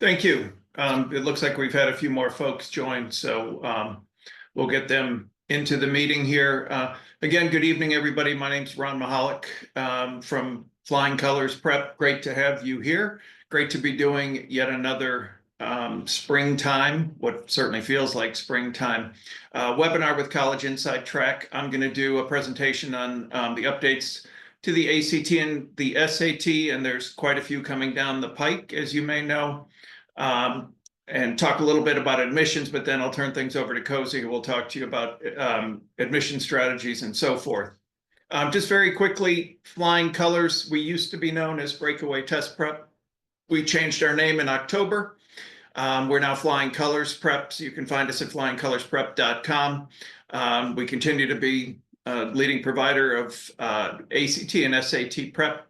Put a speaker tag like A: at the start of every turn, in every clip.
A: Thank you. It looks like we've had a few more folks join, so we'll get them into the meeting here. Again, good evening, everybody. My name's Ron Michalak from Flying Colors Prep. Great to have you here. Great to be doing yet another springtime, what certainly feels like springtime, webinar with College Inside Track. I'm going to do a presentation on the updates to the ACT and the SAT, and there's quite a few coming down the pike, as you may know, and talk a little bit about admissions, but then I'll turn things over to Cozy, who will talk to you about admission strategies and so forth. Just very quickly, Flying Colors, we used to be known as Breakaway Test Prep. We changed our name in October. We're now Flying Colors Prep, so you can find us at flyingcolorsprep.com. We continue to be a leading provider of ACT and SAT prep.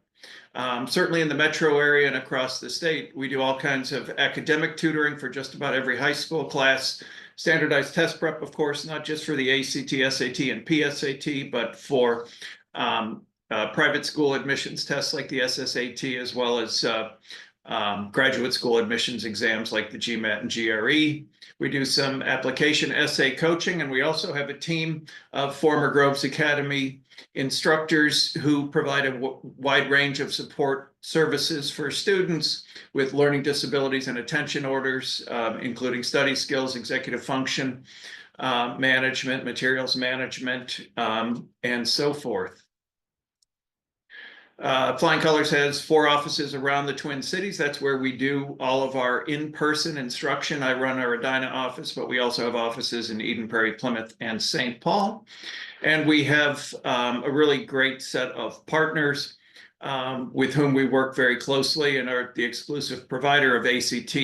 A: Certainly in the metro area and across the state, we do all kinds of academic tutoring for just about every high school class, standardized test prep, of course, not just for the ACT, SAT, and PSAT, but for private school admissions tests like the SSAT, as well as graduate school admissions exams like the GMAT and GRE. We do some application essay coaching, and we also have a team of former Groves Academy instructors who provide a wide range of support services for students with learning disabilities and attention orders, including study skills, executive function management, materials management, and so forth. Flying Colors has 4 offices around the Twin Cities. That's where we do all of our in-person instruction. I run our Edina office, but we also have offices in Eden Prairie, Plymouth, and St. Paul. And we have a really great set of partners with whom we work very closely and are the exclusive provider of ACT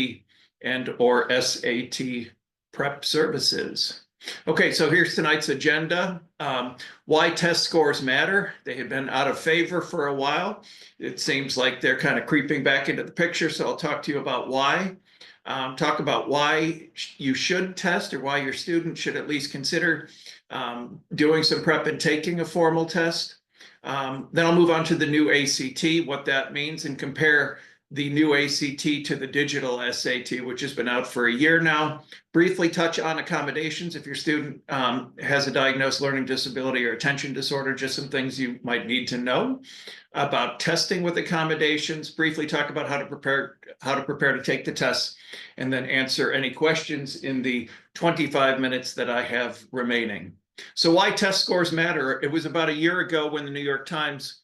A: and or SAT prep services. Okay, so here's tonight's agenda. Why test scores matter. They had been out of favor for a while. It seems like they're kind of creeping back into the picture, so I'll talk to you about why. Talk about why you should test, or why your student should at least consider doing some prep and taking a formal test. Then I'll move on to the new ACT, what that means, and compare the new ACT to the digital SAT, which has been out for a year now. Briefly touch on accommodations if your student has a diagnosed learning disability or attention disorder, just some things you might need to know about testing with accommodations. Briefly talk about how to prepare to take the test, and then answer any questions in the 25 minutes that I have remaining. So why test scores matter? It was about a year ago when the New York Times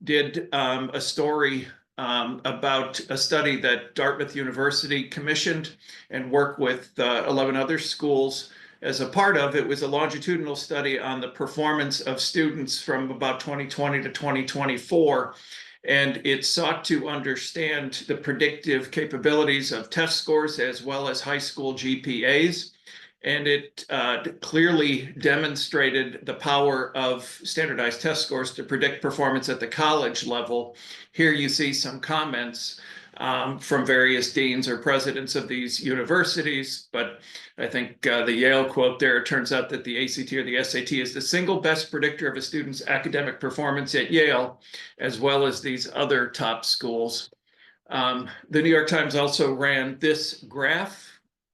A: did a story about a study that Dartmouth University commissioned and worked with 11 other schools as a part of. It was a longitudinal study on the performance of students from about 2020 to 2024. And it sought to understand the predictive capabilities of test scores as well as high school GPAs. And it clearly demonstrated the power of standardized test scores to predict performance at the college level. Here you see some comments from various deans or presidents of these universities, but I think the Yale quote there, it turns out that the ACT or the SAT is the single best predictor of a student's academic performance at Yale, as well as these other top schools. The New York Times also ran this graph.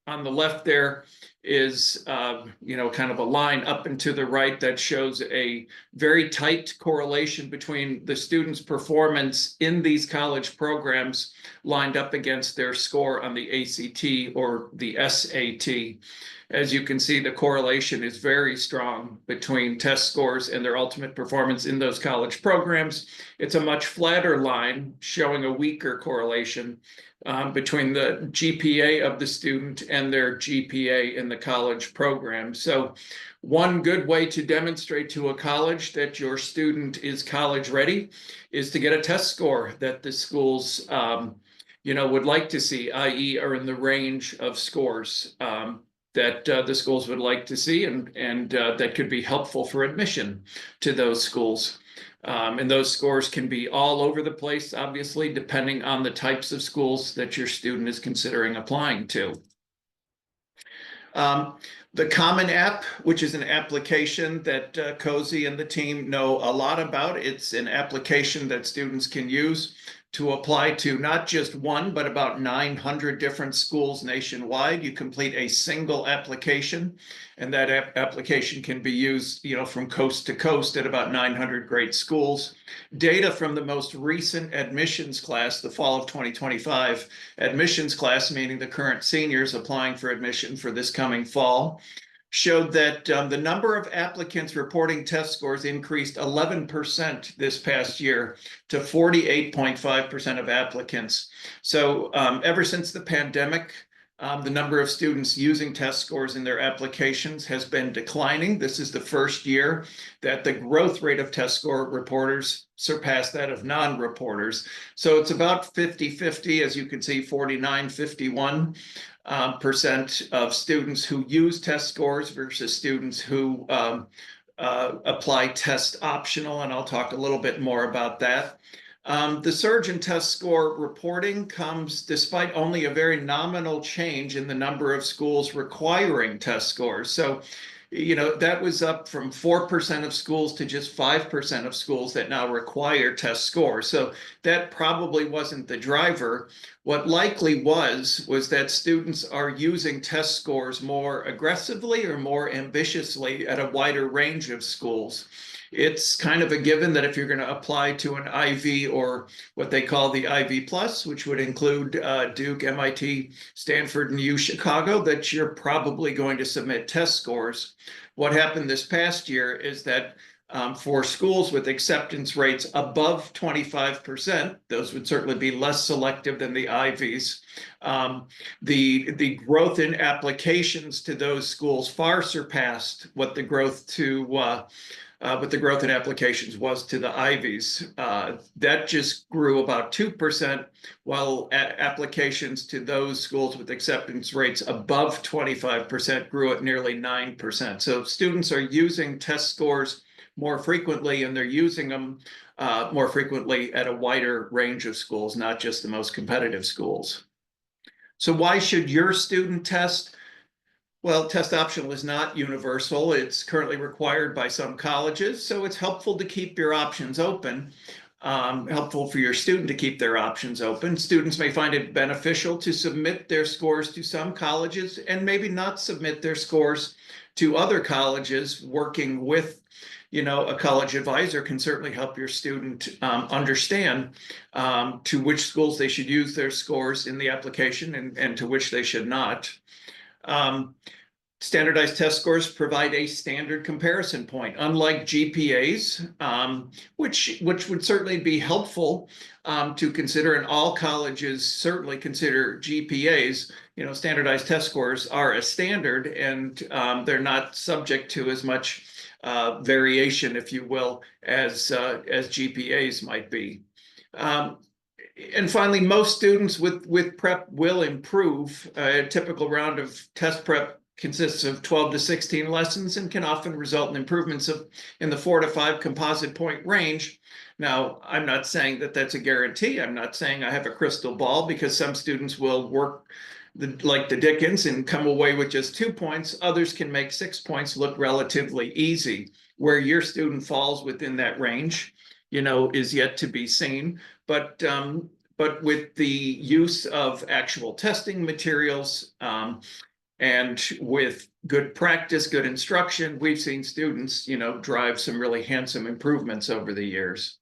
A: On the left there is, kind of a line up and to the right that shows a very tight correlation between the students' performance in these college programs lined up against their score on the ACT or the SAT. As you can see, the correlation is very strong between test scores and their ultimate performance in those college programs. It's a much flatter line showing a weaker correlation between the GPA of the student and their GPA in the college program. So one good way to demonstrate to a college that your student is college ready is to get a test score that the schools would like to see, i.e. are in the range of scores that the schools would like to see, and that could be helpful for admission to those schools. And those scores can be all over the place, obviously, depending on the types of schools that your student is considering applying to. The Common App, which is an application that Cozy and the team know a lot about. It's an application that students can use to apply to not just one, but about 900 different schools nationwide. You complete a single application, and that application can be used, from coast to coast at about 900 great schools. Data from the most recent admissions class, the fall of 2025 admissions class, meaning the current seniors applying for admission for this coming fall, showed that the number of applicants reporting test scores increased 11% this past year to 48.5% of applicants. So ever since the pandemic, the number of students using test scores in their applications has been declining. This is the first year that the growth rate of test score reporters surpassed that of non-reporters. So it's about 50-50, as you can see, 49-51% of students who use test scores versus students who apply test optional, and I'll talk a little bit more about that. The surge in test score reporting comes despite only a very nominal change in the number of schools requiring test scores. So, that was up from 4% of schools to just 5% of schools that now require test scores. So that probably wasn't the driver. What likely was that students are using test scores more aggressively or more ambitiously at a wider range of schools. It's kind of a given that if you're going to apply to an Ivy, or what they call the Ivy Plus, which would include Duke, MIT, Stanford, and U Chicago, that you're probably going to submit test scores. What happened this past year is that for schools with acceptance rates above 25%, those would certainly be less selective than the Ivies. The growth in applications to those schools far surpassed what the growth in applications was to the Ivies. That just grew about 2%, while applications to those schools with acceptance rates above 25% grew at nearly 9%. So students are using test scores more frequently, and they're using them more frequently at a wider range of schools, not just the most competitive schools. So why should your student test? Well, test optional is not universal. It's currently required by some colleges, so it's helpful to keep your options open, helpful for your student to keep their options open. Students may find it beneficial to submit their scores to some colleges and maybe not submit their scores to other colleges. Working with a college advisor can certainly help your student understand to which schools they should use their scores in the application and to which they should not. Standardized test scores provide a standard comparison point, unlike GPAs, which would certainly be helpful to consider, and all colleges certainly consider GPAs. Standardized test scores are a standard, and they're not subject to as much variation, if you will, as GPAs might be. And finally, most students with prep will improve. A typical round of test prep consists of 12 to 16 lessons and can often result in improvements in the 4 to 5 composite point range. Now, I'm not saying that that's a guarantee. I'm not saying I have a crystal ball, because some students will work like the Dickens and come away with just 2 points. Others can make 6 points look relatively easy. Where your student falls within that range, is yet to be seen. But with the use of actual testing materials, and with good practice, good instruction, we've seen students, drive some really handsome improvements over the years.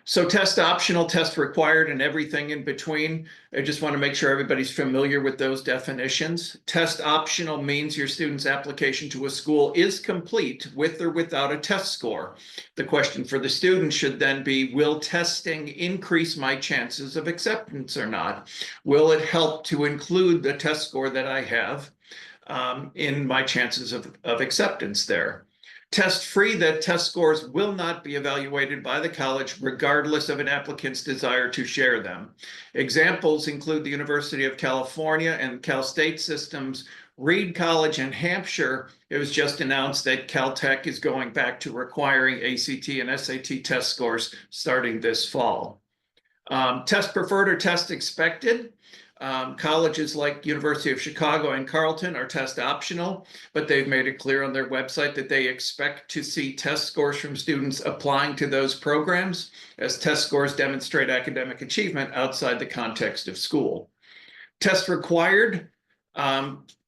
A: So test optional, test required, and everything in between. I just want to make sure everybody's familiar with those definitions. Test optional means your student's application to a school is complete with or without a test score. The question for the student should then be, will testing increase my chances of acceptance or not? Will it help to include the test score that I have in my chances of acceptance there? Test-free, that test scores will not be evaluated by the college regardless of an applicant's desire to share them. Examples include the University of California and Cal State systems, Reed College in Hampshire. It was just announced that Caltech is going back to requiring ACT and SAT test scores starting this fall. Test preferred or test expected. Colleges like University of Chicago and Carleton are test optional, but they've made it clear on their website that they expect to see test scores from students applying to those programs, as test scores demonstrate academic achievement outside the context of school. Test required.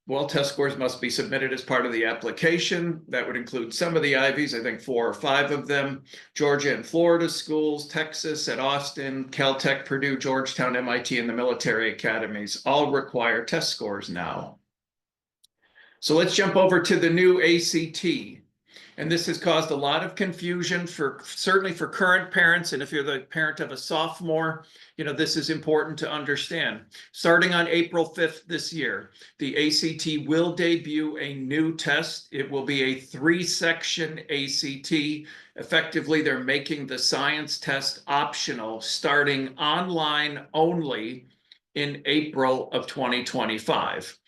A: Well, test scores must be submitted as part of the application. That would include some of the Ivies, I think 4 or 5 of them, Georgia and Florida schools, Texas at Austin, Caltech, Purdue, Georgetown, MIT, and the military academies all require test scores now. So let's jump over to the new ACT. And this has caused a lot of confusion certainly for current parents. And if you're the parent of a sophomore, this is important to understand. Starting on April 5th this year, the ACT will debut a new test. It will be a 3-section ACT. Effectively, they're making the science test optional, starting online only in April of 2025.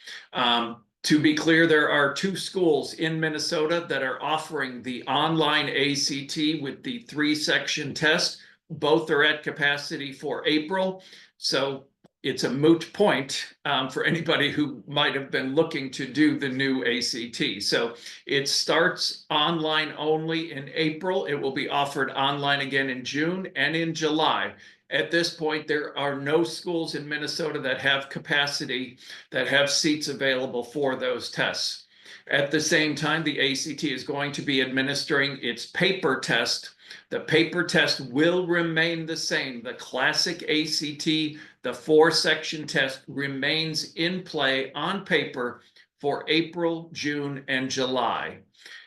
A: To be clear, there are 2 schools in Minnesota that are offering the online ACT with the 3-section test. Both are at capacity for April. So it's a moot point for anybody who might have been looking to do the new ACT. So it starts online only in April. It will be offered online again in June and in July. At this point, there are no schools in Minnesota that have capacity, that have seats available for those tests. At the same time, the ACT is going to be administering its paper test. The paper test will remain the same. The classic ACT, the 4-section test, remains in play on paper for April, June, and July.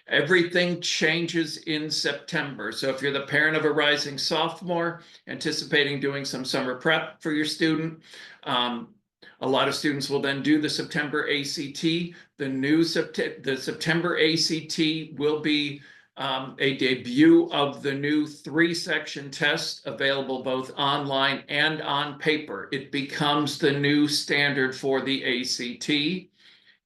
A: Everything changes in September. So if you're the parent of a rising sophomore, anticipating doing some summer prep for your student, a lot of students will then do the September ACT. The September ACT will be a debut of the new 3-section test, available both online and on paper. It becomes the new standard for the ACT.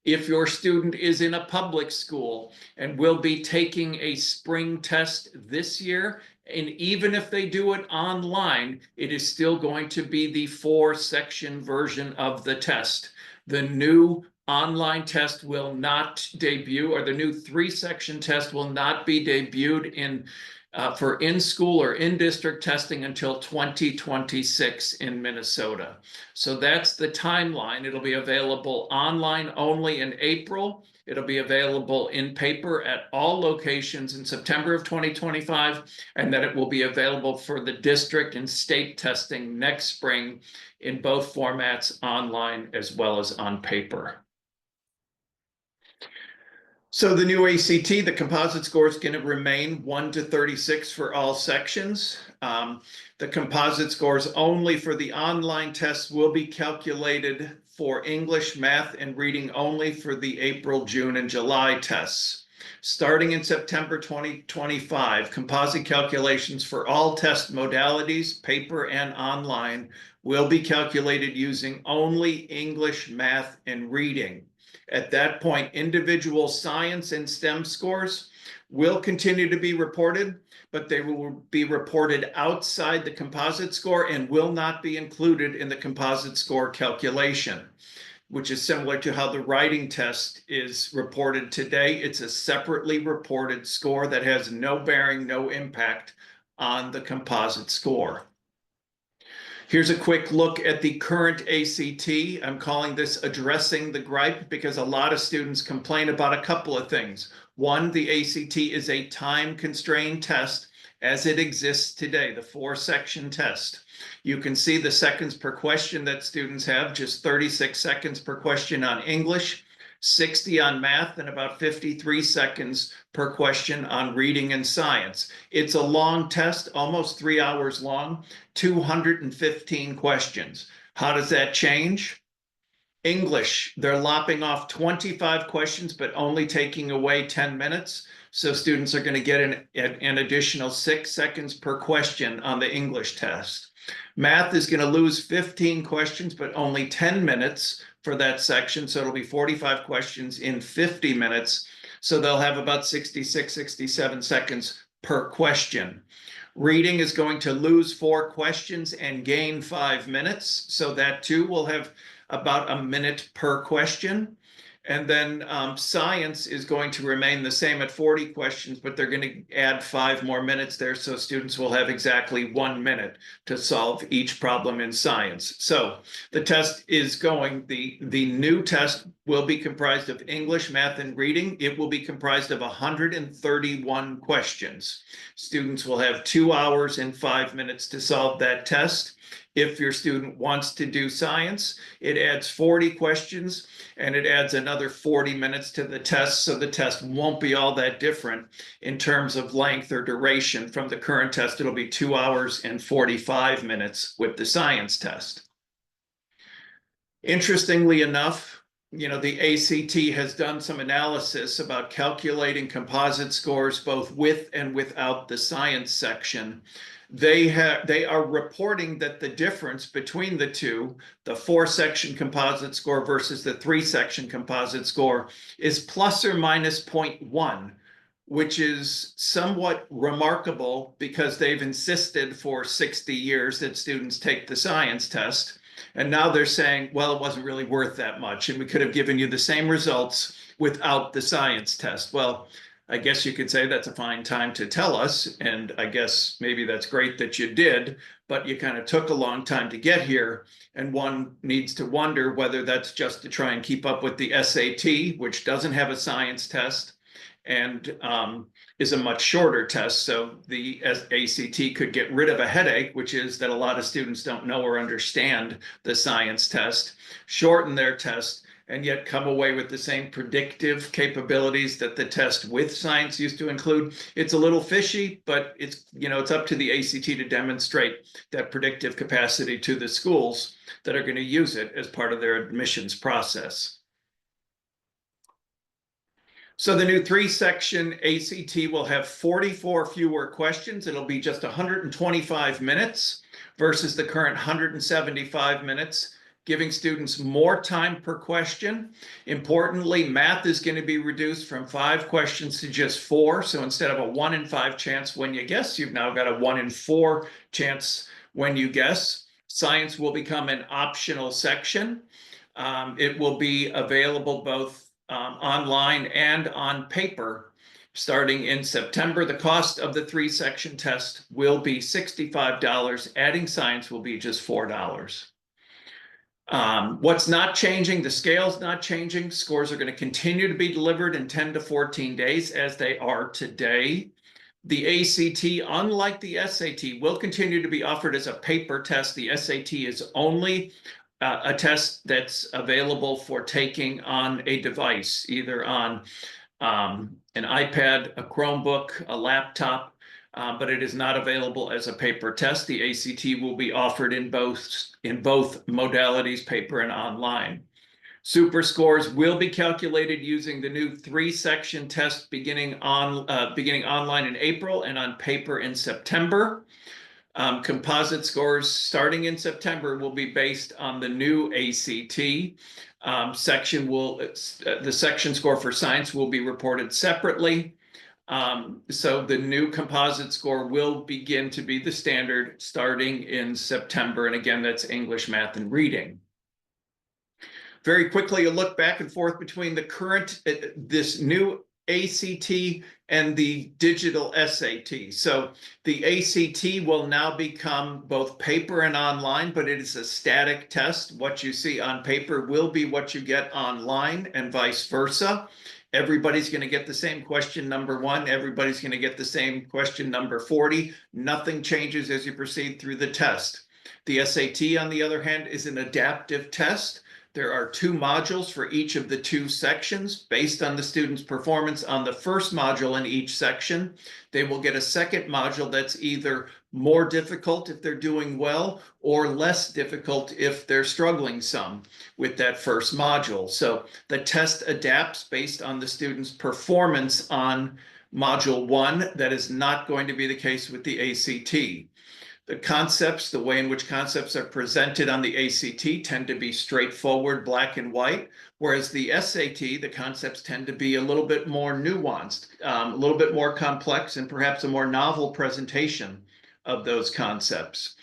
A: If your student is in a public school and will be taking a spring test this year, and even if they do it online, it is still going to be the 4-section version of the test. The new online test will not debut, or the new 3-section test will not be debuted for in-school or in-district testing until 2026 in Minnesota. So that's the timeline. It'll be available online only in April. It'll be available in paper at all locations in September of 2025, and then it will be available for the district and state testing next spring in both formats, online as well as on paper. So the new ACT, the composite score is going to remain 1 to 36 for all sections. The composite scores only for the online tests will be calculated for English, math, and reading only for the April, June, and July tests. Starting in September 2025, composite calculations for all test modalities, paper and online, will be calculated using only English, math, and reading. At that point, individual science and STEM scores will continue to be reported, but they will be reported outside the composite score and will not be included in the composite score calculation, which is similar to how the writing test is reported today. It's a separately reported score that has no bearing, no impact on the composite score. Here's a quick look at the current ACT. I'm calling this addressing the gripe because a lot of students complain about a couple of things. One, the ACT is a time-constrained test as it exists today, the 4-section test. You can see the seconds per question that students have, just 36 seconds per question on English, 60 on math, and about 53 seconds per question on reading and science. It's a long test, almost 3 hours long, 215 questions. How does that change? English, they're lopping off 25 questions, but only taking away 10 minutes. So students are going to get an additional 6 seconds per question on the English test. Math is going to lose 15 questions, but only 10 minutes for that section. So it'll be 45 questions in 50 minutes. So they'll have about 66, 67 seconds per question. Reading is going to lose 4 questions and gain 5 minutes. So that too will have about a minute per question. And then science is going to remain the same at 40 questions, but they're going to add 5 more minutes there. So students will have exactly 1 minute to solve each problem in science. So the test is going, the new test will be comprised of English, math, and reading. It will be comprised of 131 questions. Students will have 2 hours and 5 minutes to solve that test. If your student wants to do science, it adds 40 questions and it adds another 40 minutes to the test. So the test won't be all that different in terms of length or duration from the current test. It'll be 2 hours and 45 minutes with the science test. Interestingly enough, the ACT has done some analysis about calculating composite scores both with and without the science section. They are reporting that the difference between the two, the 4-section composite score versus the 3-section composite score, is plus or minus 0.1, which is somewhat remarkable because they've insisted for 60 years that students take the science test. And now they're saying, well, it wasn't really worth that much, and we could have given you the same results without the science test. Well, I guess you could say that's a fine time to tell us, and I guess maybe that's great that you did, but you kind of took a long time to get here, and one needs to wonder whether that's just to try and keep up with the SAT, which doesn't have a science test and is a much shorter test. So the ACT could get rid of a headache, which is that a lot of students don't know or understand the science test, shorten their test, and yet come away with the same predictive capabilities that the test with science used to include. It's a little fishy, but it's up to the ACT to demonstrate that predictive capacity to the schools that are going to use it as part of their admissions process. So the new 3-section ACT will have 44 fewer questions. It'll be just 125 minutes versus the current 175 minutes, giving students more time per question. Importantly, math is going to be reduced from 5 questions to just 4. So instead of a 1 in 5 chance when you guess, you've now got a 1 in 4 chance when you guess. Science will become an optional section. It will be available both online and on paper starting in September. The cost of the 3-section test will be $65. Adding science will be just $4. What's not changing? The scale's not changing. Scores are going to continue to be delivered in 10 to 14 days as they are today. The ACT, unlike the SAT, will continue to be offered as a paper test. The SAT is only a test that's available for taking on a device, either on an iPad, a Chromebook, a laptop, but it is not available as a paper test. The ACT will be offered in both modalities, paper and online. Super scores will be calculated using the new 3-section test beginning online in April and on paper in September. Composite scores starting in September will be based on the new ACT. The section score for science will be reported separately. So the new composite score will begin to be the standard starting in September. And again, that's English, math, and reading. Very quickly, a look back and forth between the current, this new ACT and the digital SAT. So the ACT will now become both paper and online, but it is a static test. What you see on paper will be what you get online and vice versa. Everybody's going to get the same question number 1. Everybody's going to get the same question number 40. Nothing changes as you proceed through the test. The SAT, on the other hand, is an adaptive test. There are 2 modules for each of the 2 sections based on the student's performance on the first module in each section. They will get a second module that's either more difficult if they're doing well or less difficult if they're struggling some with that first module. So the test adapts based on the student's performance on module 1. That is not going to be the case with the ACT. The concepts, the way in which concepts are presented on the ACT tend to be straightforward, black and white, whereas the SAT, the concepts tend to be a little bit more nuanced, a little bit more complex, and perhaps a more novel presentation of those concepts.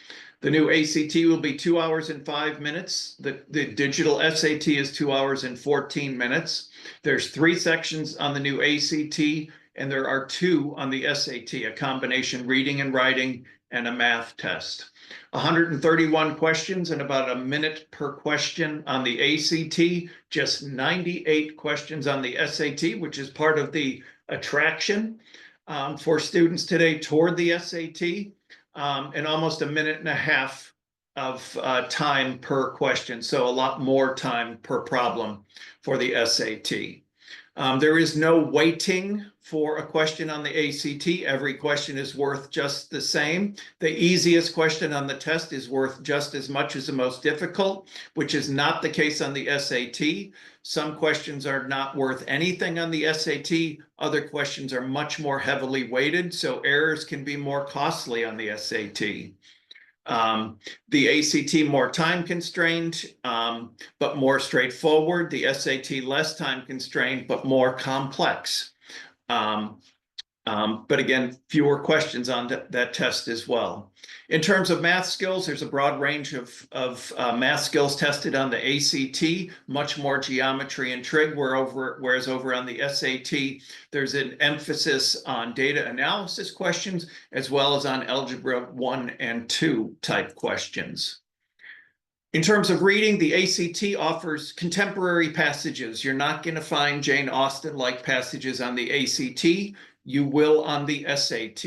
A: The new ACT will be 2 hours and 5 minutes. The digital SAT is 2 hours and 14 minutes. There's 3 sections on the new ACT, and there are 2 on the SAT, a combination reading and writing and a math test. 131 questions and about a minute per question on the ACT, just 98 questions on the SAT, which is part of the attraction for students today toward the SAT, and almost a minute and a half of time per question. So a lot more time per problem for the SAT. There is no weighting for a question on the ACT. Every question is worth just the same. The easiest question on the test is worth just as much as the most difficult, which is not the case on the SAT. Some questions are not worth anything on the SAT. Other questions are much more heavily weighted, so errors can be more costly on the SAT. The ACT more time constrained, but more straightforward. The SAT less time constrained, but more complex. But again, fewer questions on that test as well. In terms of math skills, there's a broad range of math skills tested on the ACT, much more geometry and trig, whereas over on the SAT, there's an emphasis on data analysis questions, as well as on algebra 1 and 2 type questions. In terms of reading, the ACT offers contemporary passages. You're not going to find Jane Austen-like passages on the ACT. You will on the SAT.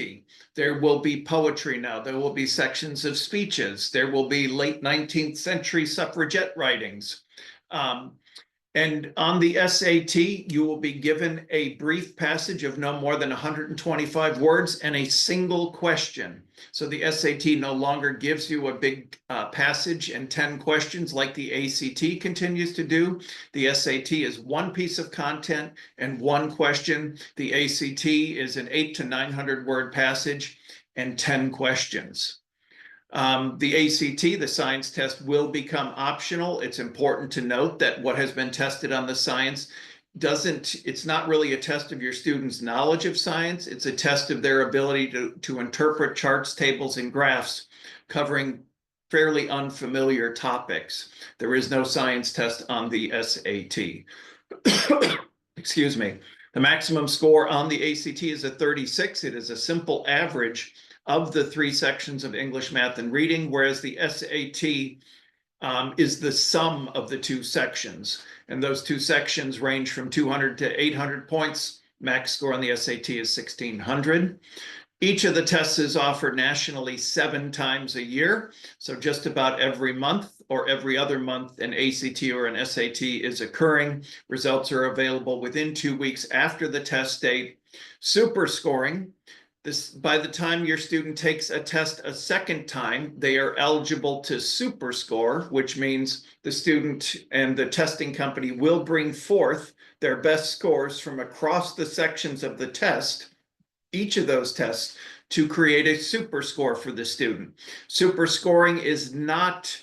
A: There will be poetry now. There will be sections of speeches. There will be late 19th century suffragette writings. And on the SAT, you will be given a brief passage of no more than 125 words and a single question. So the SAT no longer gives you a big passage and 10 questions like the ACT continues to do. The SAT is one piece of content and one question. The ACT is an 800 to 900 word passage and 10 questions. The ACT, the science test, will become optional. It's important to note that what has been tested on the science it's not really a test of your students' knowledge of science. It's a test of their ability to interpret charts, tables, and graphs covering fairly unfamiliar topics. There is no science test on the SAT. Excuse me. The maximum score on the ACT is a 36. It is a simple average of the 3 sections of English, math, and reading, whereas the SAT is the sum of the 2 sections. And those 2 sections range from 200 to 800 points. Max score on the SAT is 1,600. Each of the tests is offered nationally 7 times a year. So just about every month or every other month, an ACT or an SAT is occurring. Results are available within 2 weeks after the test date. Super scoring. By the time your student takes a test a second time, they are eligible to super score, which means the student and the testing company will bring forth their best scores from across the sections of the test, each of those tests, to create a super score for the student. Super scoring is not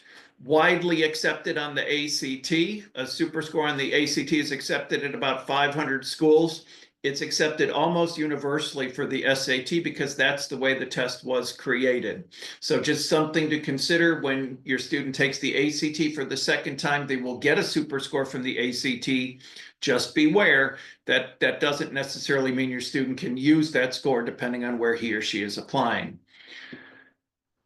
A: widely accepted on the ACT. A super score on the ACT is accepted at about 500 schools. It's accepted almost universally for the SAT because that's the way the test was created. So just something to consider when your student takes the ACT for the second time, they will get a super score from the ACT. Just beware that that doesn't necessarily mean your student can use that score depending on where he or she is applying.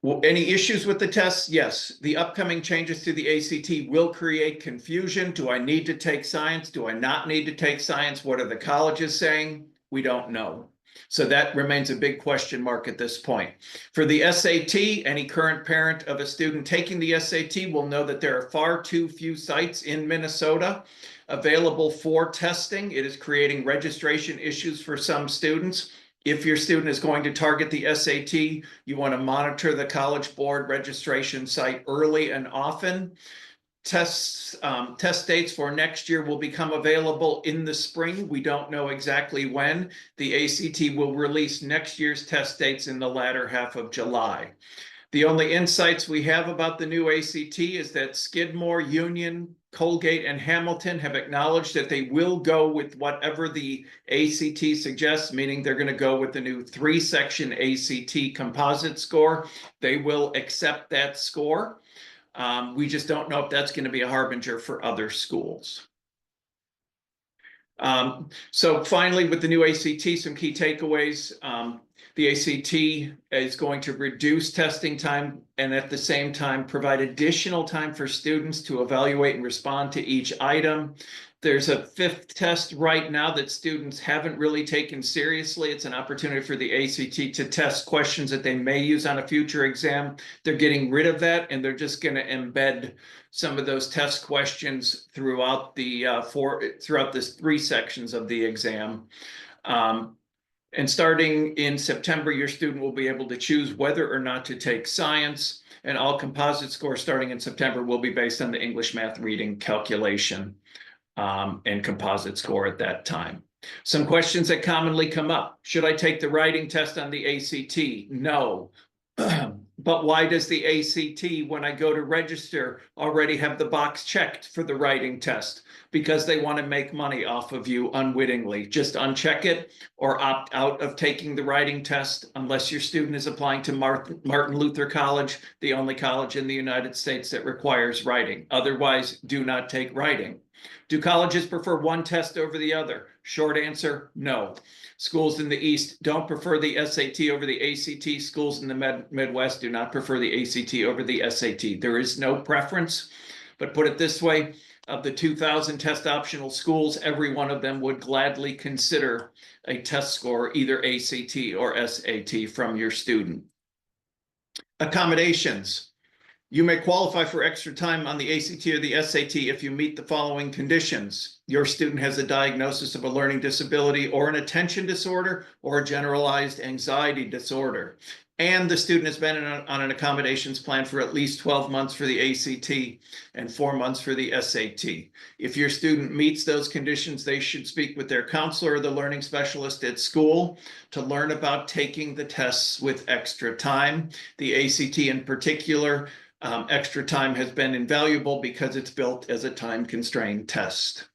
A: Well, any issues with the tests? Yes. The upcoming changes to the ACT will create confusion. Do I need to take science? Do I not need to take science? What are the colleges saying? We don't know. So that remains a big question mark at this point. For the SAT, any current parent of a student taking the SAT will know that there are far too few sites in Minnesota available for testing. It is creating registration issues for some students. If your student is going to target the SAT, you want to monitor the College Board registration site early and often. Test dates for next year will become available in the spring. We don't know exactly when. The ACT will release next year's test dates in the latter half of July. The only insights we have about the new ACT is that Skidmore, Union, Colgate and Hamilton have acknowledged that they will go with whatever the ACT suggests, meaning they're going to go with the new 3-section ACT composite score. They will accept that score. We just don't know if that's going to be a harbinger for other schools. So finally, with the new ACT, some key takeaways. The ACT is going to reduce testing time and at the same time provide additional time for students to evaluate and respond to each item. There's a 5th test right now that students haven't really taken seriously. It's an opportunity for the ACT to test questions that they may use on a future exam. They're getting rid of that, and they're just going to embed some of those test questions throughout the throughout the 3 sections of the exam. And starting in September, your student will be able to choose whether or not to take science, and all composite scores starting in September will be based on the English, math, reading calculation and composite score at that time. Some questions that commonly come up. Should I take the writing test on the ACT? No. But why does the ACT, when I go to register, already have the box checked for the writing test? Because they want to make money off of you unwittingly. Just uncheck it or opt out of taking the writing test unless your student is applying to Martin Luther College, the only college in the United States that requires writing. Otherwise, do not take writing. Do colleges prefer one test over the other? Short answer, no. Schools in the East don't prefer the SAT over the ACT. Schools in the Midwest do not prefer the ACT over the SAT. There is no preference, but put it this way, of the 2,000 test optional schools, every one of them would gladly consider a test score, either ACT or SAT from your student. Accommodations. You may qualify for extra time on the ACT or the SAT if you meet the following conditions. Your student has a diagnosis of a learning disability or an attention disorder or a generalized anxiety disorder. And the student has been on an accommodations plan for at least 12 months for the ACT and 4 months for the SAT. If your student meets those conditions, they should speak with their counselor or the learning specialist at school to learn about taking the tests with extra time. The ACT in particular, extra time has been invaluable because it's built as a time-constrained test.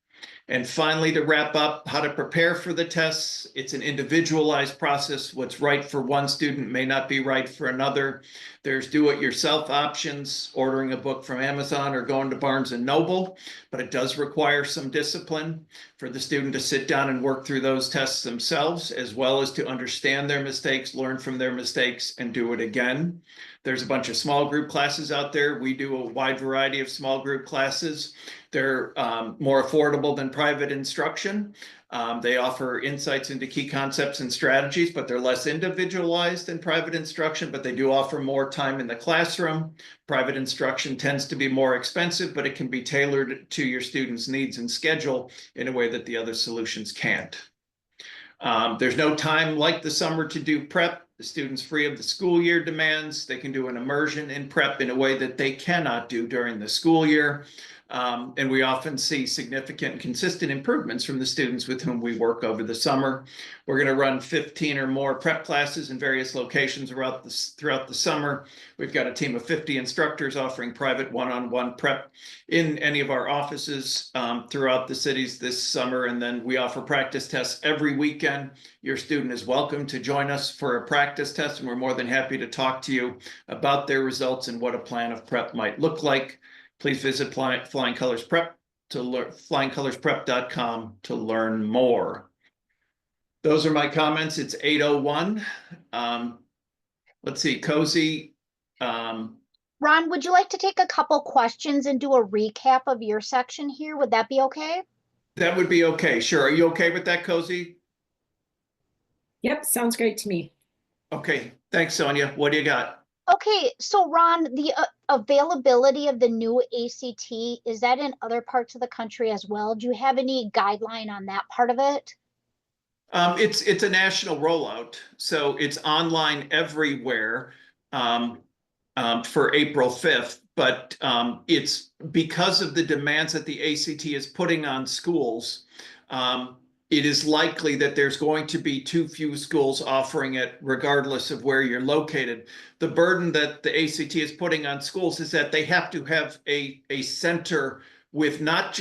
A: And finally, to wrap up, how to prepare for the tests. It's an individualized process. What's right for one student may not be right for another. There's do-it-yourself options, ordering a book from Amazon or going to Barnes and Noble, but it does require some discipline for the student to sit down and work through those tests themselves, as well as to understand their mistakes, learn from their mistakes, and do it again. There's a bunch of small group classes out there. We do a wide variety of small group classes. They're more affordable than private instruction. They offer insights into key concepts and strategies, but they're less individualized than private instruction, but they do offer more time in the classroom. Private instruction tends to be more expensive, but it can be tailored to your students' needs and schedule in a way that the other solutions can't. There's no time like the summer to do prep. The student's free of the school year demands. They can do an immersion in prep in a way that they cannot do during the school year. And we often see significant and consistent improvements from the students with whom we work over the summer. We're going to run 15 or more prep classes in various locations throughout the summer. We've got a team of 50 instructors offering private one-on-one prep in any of our offices throughout the cities this summer. And then we offer practice tests every weekend. Your student is welcome to join us for a practice test, and we're more than happy to talk to you about their results and what a plan of prep might look like. Please visit Flying Colors Prep to learn, flyingcolorsprep.com to learn more. Those are my comments. It's 8:01. Let's see, Cozy.
B: Ron, would you like to take a couple questions and do a recap of your section here? Would that be okay?
A: That would be okay. Sure. Are you okay with that, Cozy?
C: Yep, sounds great to me.
A: Okay. Thanks, Sonia. What do you got?
B: Okay, so Ron, the availability of the new ACT, is that in other parts of the country as well? Do you have any guideline on that part of it?
A: It's a national rollout, so it's online everywhere for April 5th. But it's because of the demands that the ACT is putting on schools. It is likely that there's going to be too few schools offering it, regardless of where you're located. The burden that the ACT is putting on schools is that they have to have a center with not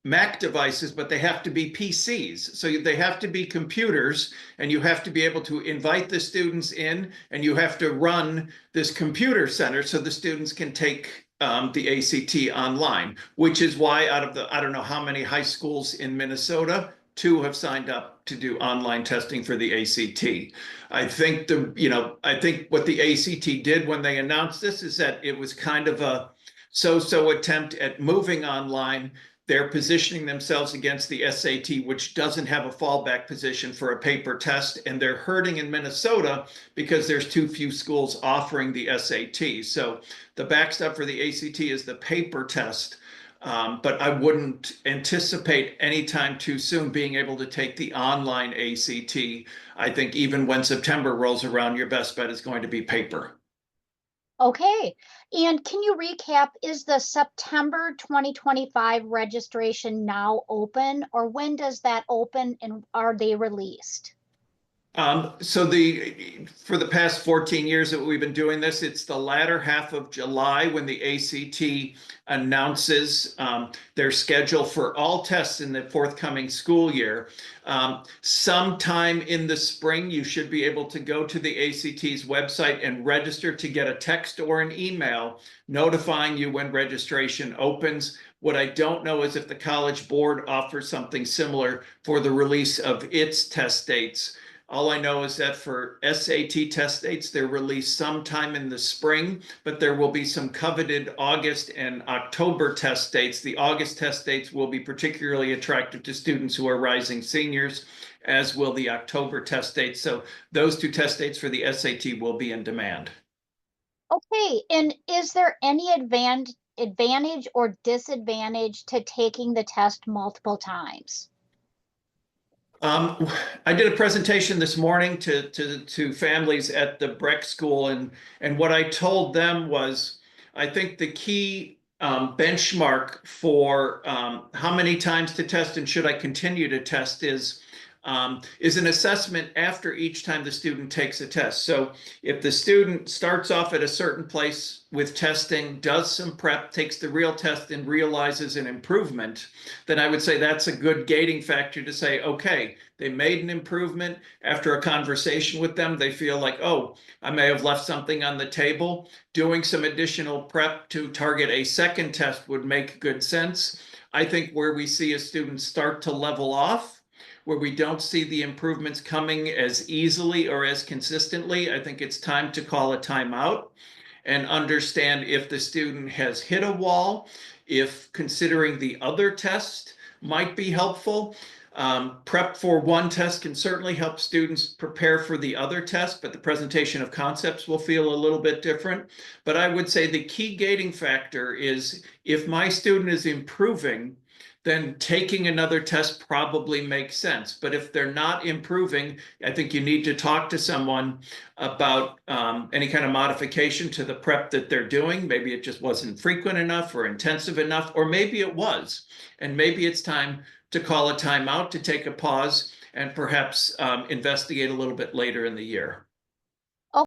A: Mac devices, but they have to be PCs. So they have to be computers, and you have to be able to invite the students in, and you have to run this computer center so the students can take the ACT online, which is why out of the, I don't know how many high schools in Minnesota, 2 have signed up to do online testing for the ACT. I think I think what the ACT did when they announced this is that it was kind of a so-so attempt at moving online. They're positioning themselves against the SAT, which doesn't have a fallback position for a paper test, and they're hurting in Minnesota because there's too few schools offering the SAT. So the backstop for the ACT is the paper test, but I wouldn't anticipate anytime too soon being able to take the online ACT. I think even when September rolls around, your best bet is going to be paper.
B: Okay, and can you recap, is the September 2025 registration now open, or when does that open and are they released?
A: So for the past 14 years that we've been doing this, it's the latter half of July when the ACT announces their schedule for all tests in the forthcoming school year. Sometime in the spring, you should be able to go to the ACT's website and register to get a text or an email notifying you when registration opens. What I don't know is if the College Board offers something similar for the release of its test dates. All I know is that for SAT test dates, they're released sometime in the spring, but there will be some coveted August and October test dates. The August test dates will be particularly attractive to students who are rising seniors, as will the October test dates. So those 2 test dates for the SAT will be in demand.
B: Okay, and is there any advantage or disadvantage to taking the test multiple times?
A: I did a presentation this morning to families at the Breck School, and what I told them was, I think the key benchmark for how many times to test and should I continue to test is an assessment after each time the student takes a test. So if the student starts off at a certain place with testing, does some prep, takes the real test and realizes an improvement, then I would say that's a good gating factor to say, okay, they made an improvement. After a conversation with them, they feel like, oh, I may have left something on the table. Doing some additional prep to target a second test would make good sense. I think where we see a student start to level off, where we don't see the improvements coming as easily or as consistently, I think it's time to call a timeout and understand if the student has hit a wall, if considering the other test might be helpful. Prep for one test can certainly help students prepare for the other test, but the presentation of concepts will feel a little bit different. But I would say the key gating factor is if my student is improving, then taking another test probably makes sense. But if they're not improving, I think you need to talk to someone about any kind of modification to the prep that they're doing. Maybe it just wasn't frequent enough or intensive enough, or maybe it was. And maybe it's time to call a timeout, to take a pause, and perhaps investigate a little bit later in the year.